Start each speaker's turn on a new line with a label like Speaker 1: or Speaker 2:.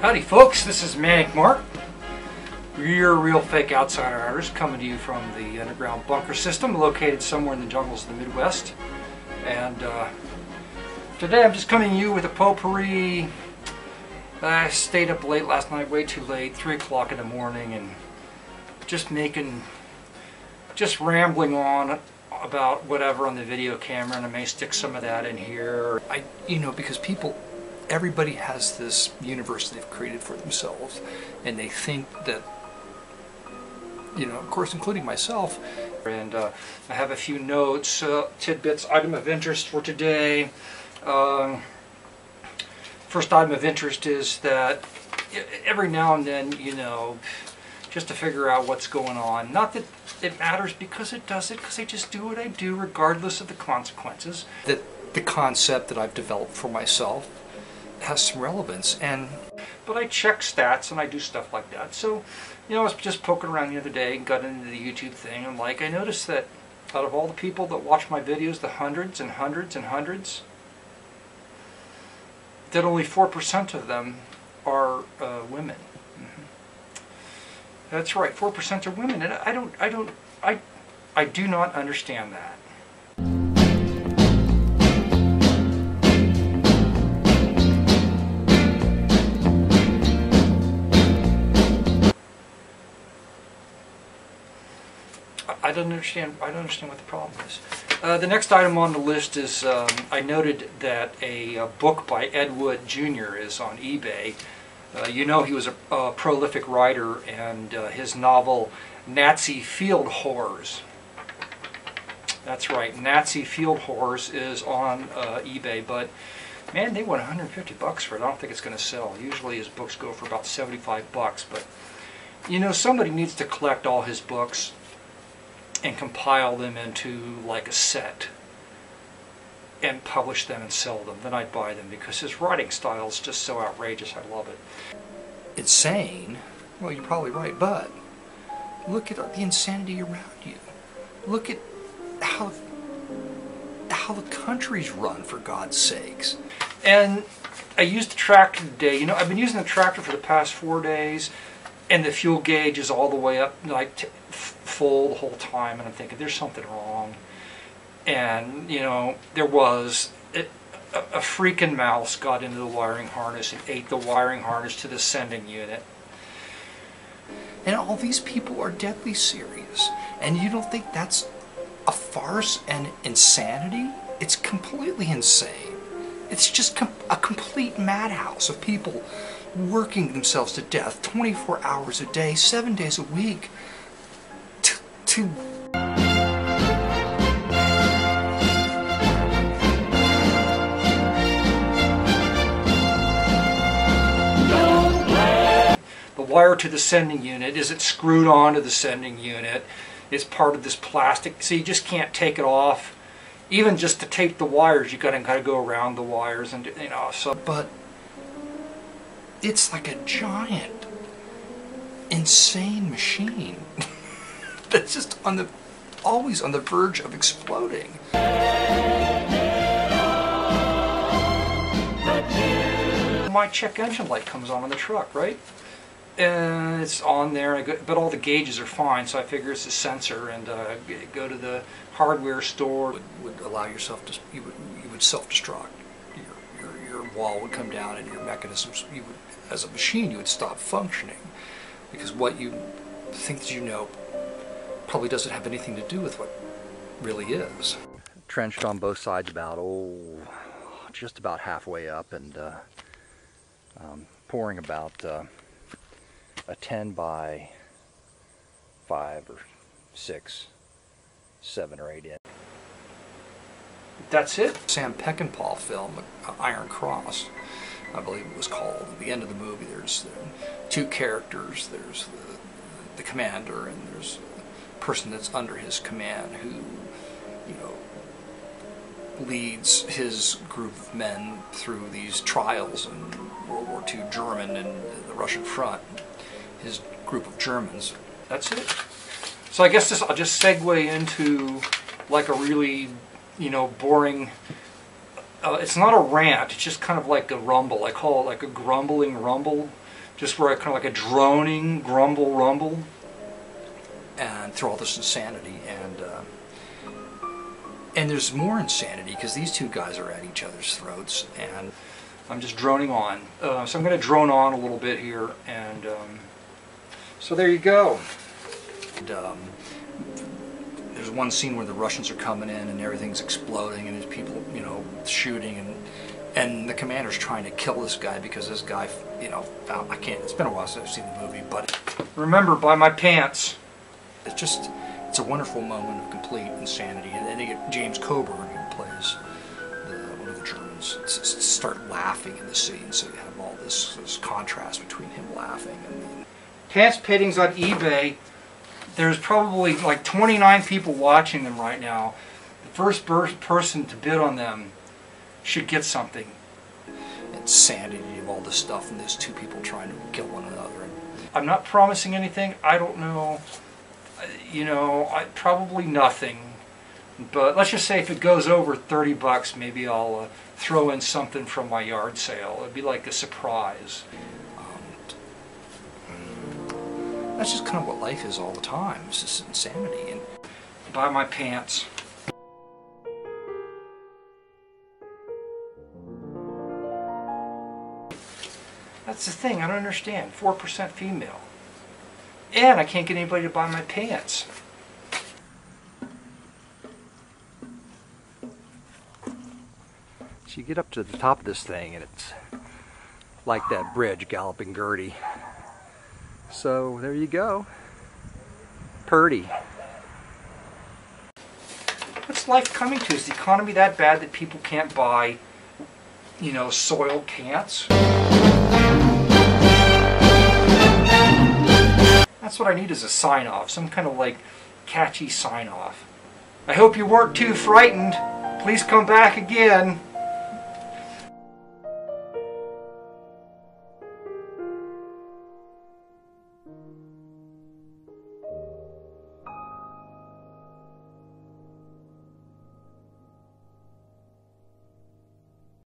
Speaker 1: Howdy folks, this is Manic Mark, your real fake outsider artist, coming to you from the underground bunker system located somewhere in the jungles of the Midwest. And today I'm just coming to you with a potpourri. I stayed up late last night, way too late, 3 o'clock in the morning, and just rambling on about whatever on the video camera, and I may stick some of that in here. Because everybody has this universe they've created for themselves, and they think that, of course, including myself. And I have a few notes, tidbits, item of interest for today. First item of interest is that every now and then, just to figure out what's going on. Not that it matters, because it doesn't, because I just do what I do regardless of the consequences. That the concept that I've developed for myself has some relevance, but I check stats and I do stuff like that. So, I was just poking around the other day and got into the YouTube thing, and I noticed that out of all the people that watch my videos, the hundreds and hundreds and hundreds, that only 4% of them are women. That's right, 4% are women, and I do not understand that. I don't understand what the problem is. The next item on the list is I noted that a book by Ed Wood Jr. is on eBay. He was a prolific writer, and his novel Nazi Field Horrors. That's right, Nazi Field Horrors is on eBay, but man, they want $150 for it. I don't think it's going to sell. Usually his books go for about $75, but somebody needs to collect all his books and compile them into like a set and publish them and sell them. Then I'd buy them, because his writing style is just so outrageous. I love it. Insane? Well, you're probably right, but look at the insanity around you. Look at how the country's run, for God's sakes. And I used the tractor today. I've been using the tractor for the past 4 days, and the fuel gauge is all the way up, full the whole time, and I'm thinking there's something wrong. And there was a freaking mouse got into the wiring harness and ate the wiring harness to the sending unit. And all these people are deadly serious, and you don't think that's a farce and insanity? It's completely insane. It's just a complete madhouse of people working themselves to death 24 hours a day, 7 days a week to the wire to the sending unit. Is it screwed onto the sending unit? It's part of this plastic, so you just can't take it off. Even just to tape the wires, you gotta go around the wires, and but it's like a giant, insane machine that's just always on the verge of exploding. My check engine light comes on the truck, right? And it's on there, but all the gauges are fine, so I figure it's a sensor, and go to the hardware store. Would allow yourself to, you would self-destruct. Your wall would come down, and your mechanisms, as a machine, you would stop functioning, because what you think that probably doesn't have anything to do with what really is. Trenched on both sides about, just about halfway up, and pouring about a 10 by 5 or 6, 7 or 8 in. That's it. Sam Peckinpah film, Iron Cross, I believe it was called. At the end of the movie, there's two characters. There's the commander, and there's a person that's under his command who, leads his group of men through these trials in World War II German and the Russian front. His group of Germans. That's it. So I guess I'll just segue into like a really, boring, it's not a rant, it's just kind of like a rumble. I call it like a grumbling rumble. just where I kind of like a droning grumble rumble, and through all this insanity. And there's more insanity because these two guys are at each other's throats, and I'm just droning on. So I'm going to drone on a little bit here, and so there you go. And, there's one scene where the Russians are coming in and everything's exploding and there's people, you know, shooting, and the commander's trying to kill this guy because this guy, you know, I can't. It's been a while since I've seen the movie, but remember, buy my pants. It's a wonderful moment of complete insanity, and then you get James Coburn, who plays one of the Germans, start laughing in the scene, so you have all this contrast between him laughing and pants paintings on eBay. There's probably like 29 people watching them right now. The first person to bid on them should get something. Insanity of all this stuff, and there's two people trying to kill one another. I'm not promising anything. I don't know. You know, probably nothing. But let's just say if it goes over 30 bucks, maybe I'll throw in something from my yard sale. It'd be like a surprise. That's just kind of what life is all the time. It's just insanity. And buy my pants. That's the thing, I don't understand. 4% female. And I can't get anybody to buy my pants. So you get up to the top of this thing and it's like that bridge, Galloping Gertie. So there you go. Purdy. What's life coming to? Is the economy that bad that people can't buy, you know, soiled pants? That's what I need as a sign-off, some kind of like catchy sign-off. I hope you weren't too frightened. Please come back again.